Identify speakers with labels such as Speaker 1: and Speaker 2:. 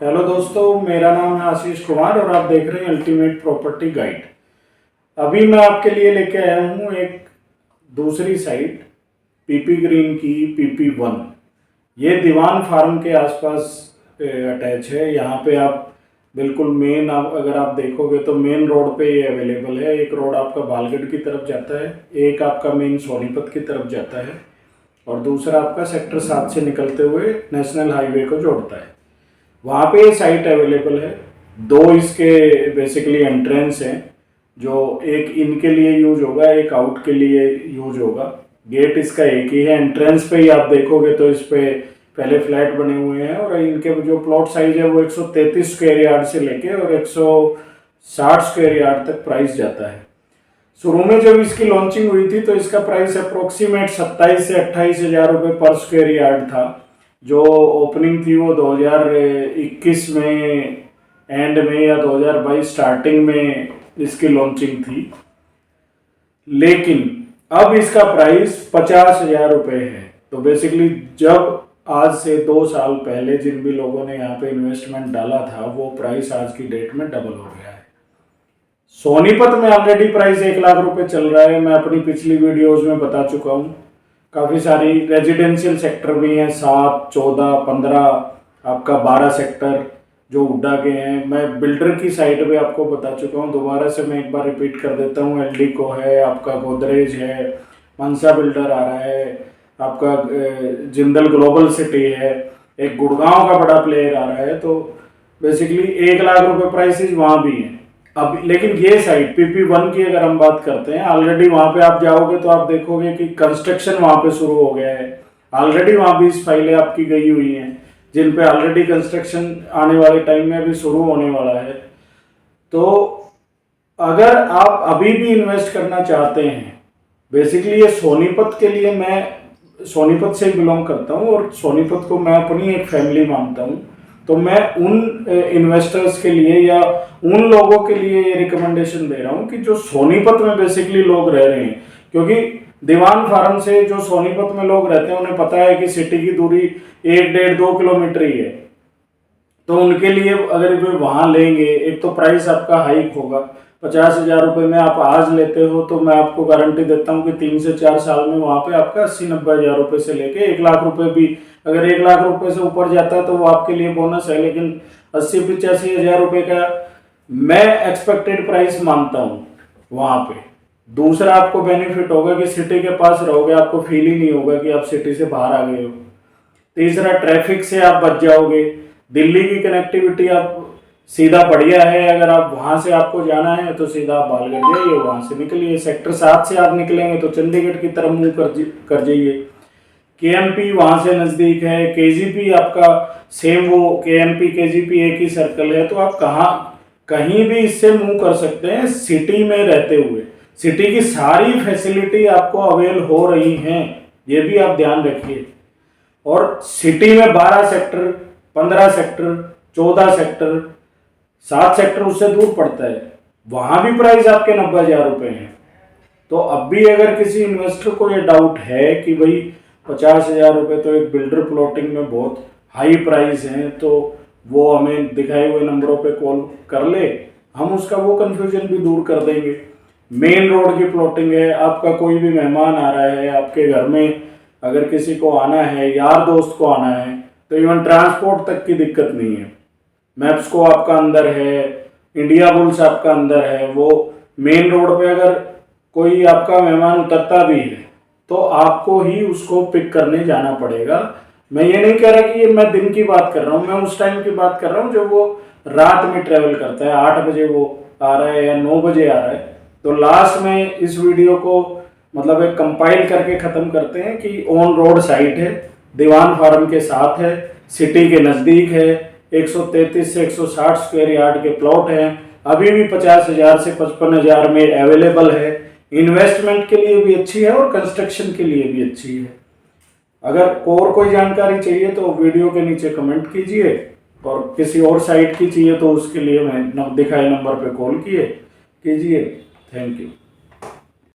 Speaker 1: Hello दोस्तों, मेरा नाम है आशीष कुमार और आप देख रहे हैं अल्टीमेट प्रॉपर्टी गाइड। अभी मैं आपके लिए लेके आया हूँ एक दूसरी साइट पीपी ग्रीन की PP1। ये दीवान फार्म के आसपास अटैच है। यहाँ पे आप बिल्कुल मेन, अगर आप देखोगे तो मेन रोड पे ये अवेलेबल है। एक रोड आपका बालगढ़ की तरफ जाता है, एक आपका मेन सोनीपत की तरफ जाता है और दूसरा आपका सेक्टर 7 से निकलते हुए नेशनल हाईवे को जोड़ता है। वहाँ पे ये साइट अवेलेबल है। दो इसके बेसिकली एंट्रेंस हैं, जो एक इनके लिए यूज होगा, एक आउट के लिए यूज होगा। गेट इसका एक ही है। एंट्रेंस पे ही आप देखोगे तो इस पे पहले फ्लैट बने हुए हैं और इनके जो प्लॉट साइज है वो 133 स्क्वायर यार्ड से लेके और 160 स्क्वायर यार्ड तक प्राइस जाता है। शुरू में जब इसकी लॉन्चिंग हुई थी तो इसका प्राइस अप्रोक्सीमेट 27 से 28 हज़ार रुपये पर स्क्वायर यार्ड था। जो ओपनिंग थी वो 2021 में एंड में या 2022 स्टार्टिंग में इसकी लॉन्चिंग थी। लेकिन अब इसका प्राइस 50,000 रुपये है। तो बेसिकली जब आज से 2 साल पहले जिन भी लोगों ने यहाँ पे इन्वेस्टमेंट डाला था वो प्राइस आज की डेट में डबल हो गया है। सोनीपत में ऑलरेडी प्राइस 1 लाख रुपए चल रहा है। मैं अपनी पिछली वीडियोस में बता चुका हूँ। काफ़ी सारी रेजिडेंशियल सेक्टर भी हैं, 7, 14, 15, आपका 12 सेक्टर जो उड्डा के हैं। मैं बिल्डर की साइट पे आपको बता चुका हूँ। दोबारा से मैं एक बार रिपीट कर देता हूँ। एल्डिको है, आपका गोदरेज है, मनसा बिल्डर आ रहा है, आपका जिंदल ग्लोबल सिटी है, एक गुड़गांव का बड़ा प्लेयर आ रहा है। तो बेसिकली 1 लाख रुपए प्राइसेज वहाँ भी हैं। अब लेकिन ये साइट PP1 की अगर हम बात करते हैं, ऑलरेडी वहाँ पे आप जाओगे तो आप देखोगे कि कंस्ट्रक्शन वहाँ पे शुरू हो गया है। ऑलरेडी वहाँ 20 फाइलें आपकी गई हुई हैं जिन पे ऑलरेडी कंस्ट्रक्शन आने वाले टाइम में अभी शुरू होने वाला है। तो अगर आप अभी भी इन्वेस्ट करना चाहते हैं, बेसिकली ये सोनीपत के लिए, मैं सोनीपत से बिलोंग करता हूँ और सोनीपत को मैं अपनी एक फैमिली मानता हूँ। तो मैं उन इन्वेस्टर्स के लिए या उन लोगों के लिए ये रिकमेंडेशन दे रहा हूँ कि जो सोनीपत में बेसिकली लोग रह रहे हैं, क्योंकि दीवान फार्म से जो सोनीपत में लोग रहते हैं उन्हें पता है कि सिटी की दूरी 1, 1.5, 2 किलोमीटर ही है। तो उनके लिए अगर वे वहाँ लेंगे, एक तो प्राइस आपका हाइक होगा। 50,000 रुपये में आप आज लेते हो तो मैं आपको गारंटी देता हूँ कि 3 से 4 साल में वहाँ पे आपका 80-90 हज़ार रुपये से लेके 1 लाख रुपये भी, अगर 1 लाख रुपये से ऊपर जाता है तो वो आपके लिए बोनस है। लेकिन 80-85 हज़ार रुपये का मैं एक्सपेक्टेड प्राइस मानता हूँ वहाँ पे। दूसरा आपको बेनिफिट होगा कि सिटी के पास रहोगे, आपको फील ही नहीं होगा कि आप सिटी से बाहर आ गए हो। तीसरा, ट्रैफिक से आप बच जाओगे। दिल्ली की कनेक्टिविटी आप सीधा बढ़िया है। अगर आप वहाँ से आपको जाना है तो सीधा आप बालगढ़ जाइए, वहाँ से निकलिए। सेक्टर 7 से आप निकलेंगे तो चंडीगढ़ की तरफ मूव कर जाइए। KMP वहाँ से नज़दीक है। KGP आपका सेम, वो KMP KGP एक ही सर्कल है। तो आप कहीं भी इससे मूव कर सकते हैं सिटी में रहते हुए। सिटी की सारी फैसिलिटी आपको अवेल हो रही हैं, ये भी आप ध्यान रखिए। और सिटी में 12 सेक्टर, 15 सेक्टर, 14 सेक्टर, 7 सेक्टर उससे दूर पड़ता है, वहाँ भी प्राइस आपके 90,000 रुपये हैं। तो अब भी अगर किसी इन्वेस्टर को ये डाउट है कि भाई 50,000 रुपये तो एक बिल्डर प्लॉटिंग में बहुत हाई प्राइस है, तो वो हमें दिखाए हुए नंबरों पे कॉल कर ले, हम उसका वो कन्फ्यूजन भी दूर कर देंगे। मेन रोड की प्लॉटिंग है, आपका कोई भी मेहमान आ रहा है आपके घर में, अगर किसी को आना है, यार दोस्त को आना है, तो इवन ट्रांसपोर्ट तक की दिक्कत नहीं है। मैप्स को आपका अंदर है, इंडिया बुल्स आपका अंदर है। वो मेन रोड पे अगर कोई आपका मेहमान उतरता भी है तो आपको ही उसको पिक करने जाना पड़ेगा। मैं ये नहीं कह रहा कि ये मैं दिन की बात कर रहा हूँ, मैं उस टाइम की बात कर रहा हूँ जब वो रात में ट्रेवल करता है। 8 बजे वो आ रहा है या 9 बजे आ रहा है। तो लास्ट में इस वीडियो को मतलब एक कंपाइल करके ख़त्म करते हैं कि ऑन रोड साइट है, दीवान फार्म के साथ है, सिटी के नज़दीक है, 133 से 160 स्क्वायर यार्ड के प्लॉट हैं, अभी भी 50,000 से 55,000 में अवेलेबल है। इन्वेस्टमेंट के लिए भी अच्छी है और कंस्ट्रक्शन के लिए भी अच्छी है। अगर और कोई जानकारी चाहिए तो वीडियो के नीचे कमेंट कीजिए, और किसी और साइट की चाहिए तो उसके लिए मैं दिखाए नंबर पे कॉल कीजिए। Thank you.